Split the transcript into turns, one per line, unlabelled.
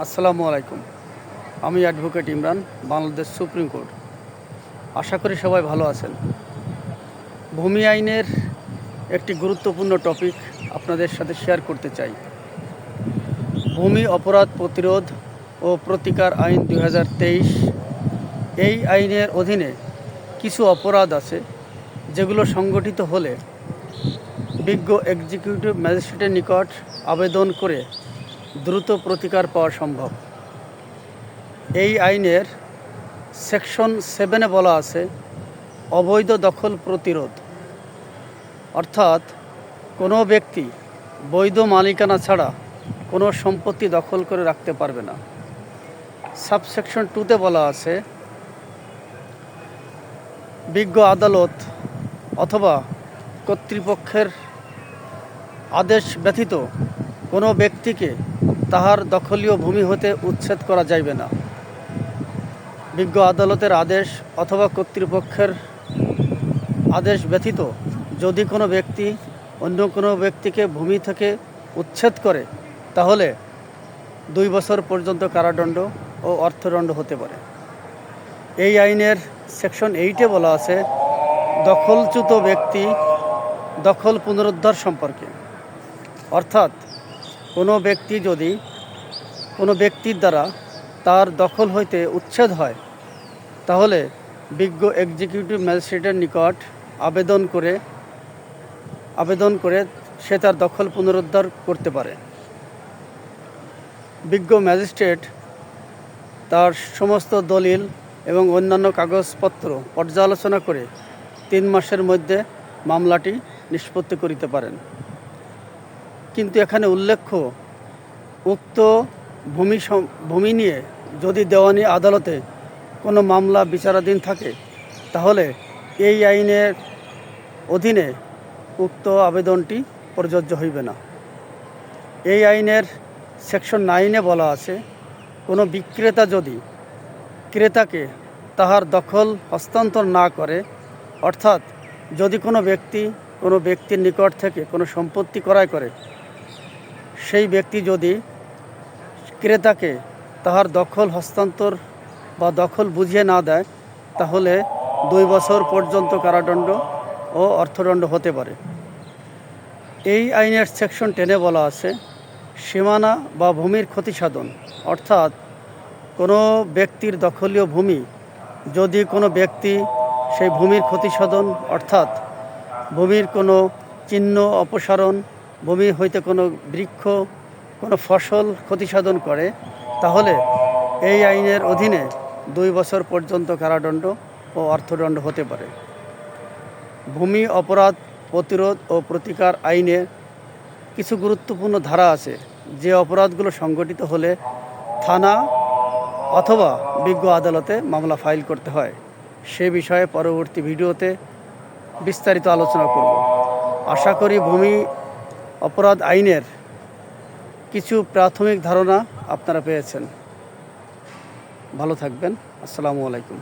আসসালামু আলাইকুম। আমি advocate Imran, Bangladesh supreme court. আশা করি সবাই ভালো আছেন। ভূমি আইনের একটি গুরুত্বপূর্ণ টপিক আপনাদের সাথে শেয়ার করতে চাই। ভূমি অপরাধ প্রতিরোধ ও প্রতিকার আইন 2023। এই আইনের অধীনে কিছু অপরাধ আছে যেগুলো সংগঠিত হলে বিজ্ঞ এক্সিকিউটিভ ম্যাজিস্ট্রেটের নিকট আবেদন করে দ্রুত প্রতিকার পাওয়া সম্ভব। এই আইনের সেকশন 7-এ বলা আছে অবৈধ দখল প্রতিরোধ, অর্থাৎ কোনো ব্যক্তি বৈধ মালিকানা ছাড়া কোনো সম্পত্তি দখল করে রাখতে পারবে না। সাবসেকশন 2-তে বলা আছে বিজ্ঞ আদালত অথবা কর্তৃপক্ষের আদেশ ব্যতীত কোনো ব্যক্তিকে তাহার দখলীয় ভূমি হতে উচ্ছেদ করা যাইবে না। বিজ্ঞ আদালতের আদেশ অথবা কর্তৃপক্ষের আদেশ ব্যতীত যদি কোনো ব্যক্তি অন্য কোনো ব্যক্তিকে ভূমি থেকে উচ্ছেদ করে তাহলে 2 বছর পর্যন্ত কারাদণ্ড ও অর্থদণ্ড হতে পারে। এই আইনের সেকশন 8-এ বলা আছে দখলচ্যুত ব্যক্তি দখল পুনরুদ্ধার সম্পর্কে, অর্থাৎ কোনো ব্যক্তি যদি কোনো ব্যক্তির দ্বারা তার দখল হইতে উচ্ছেদ হয় তাহলে বিজ্ঞ এক্সিকিউটিভ ম্যাজিস্ট্রেটের নিকট আবেদন করে সে তার দখল পুনরুদ্ধার করতে পারে। বিজ্ঞ ম্যাজিস্ট্রেট তার সমস্ত দলিল এবং অন্যান্য কাগজপত্র পর্যালোচনা করে 3 মাসের মধ্যে মামলাটি নিষ্পত্তি করিতে পারেন। কিন্তু এখানে উল্লেখ্য, উক্ত ভূমি নিয়ে যদি দেওয়ানি আদালতে কোনো মামলা বিচারাধীন থাকে তাহলে এই আইনের অধীনে উক্ত আবেদনটি প্রযোজ্য হইবে না। এই আইনের সেকশন 9-এ বলা আছে কোনো বিক্রেতা যদি ক্রেতাকে তাহার দখল হস্তান্তর না করে, অর্থাৎ যদি কোনো ব্যক্তির নিকট থেকে কোনো সম্পত্তি ক্রয় করে, সেই ব্যক্তি যদি ক্রেতাকে তাহার দখল হস্তান্তর বা দখল বুঝিয়ে না দেয় তাহলে 2 বছর পর্যন্ত কারাদণ্ড ও অর্থদণ্ড হতে পারে। এই আইনের সেকশন 10-এ বলা আছে সীমানা বা ভূমির ক্ষতিসাধন, অর্থাৎ কোনো ব্যক্তির দখলীয় ভূমি যদি কোনো ব্যক্তি সেই ভূমির ক্ষতিসাধন, অর্থাৎ ভূমির কোনো চিহ্ন অপসারণ, ভূমি হইতে কোনো বৃক্ষ, কোনো ফসল ক্ষতিসাধন করে তাহলে এই আইনের অধীনে 2 বছর পর্যন্ত কারাদণ্ড ও অর্থদণ্ড হতে পারে। ভূমি অপরাধ প্রতিরোধ ও প্রতিকার আইনে কিছু গুরুত্বপূর্ণ ধারা আছে যে অপরাধগুলো সংগঠিত হলে থানা অথবা বিজ্ঞ আদালতে মামলা ফাইল করতে হয়। সে বিষয়ে পরবর্তী ভিডিওতে বিস্তারিত আলোচনা করব। আশা করি ভূমি অপরাধ আইনের কিছু প্রাথমিক ধারণা আপনারা পেয়েছেন। ভালো থাকবেন। আসসালামু আলাইকুম।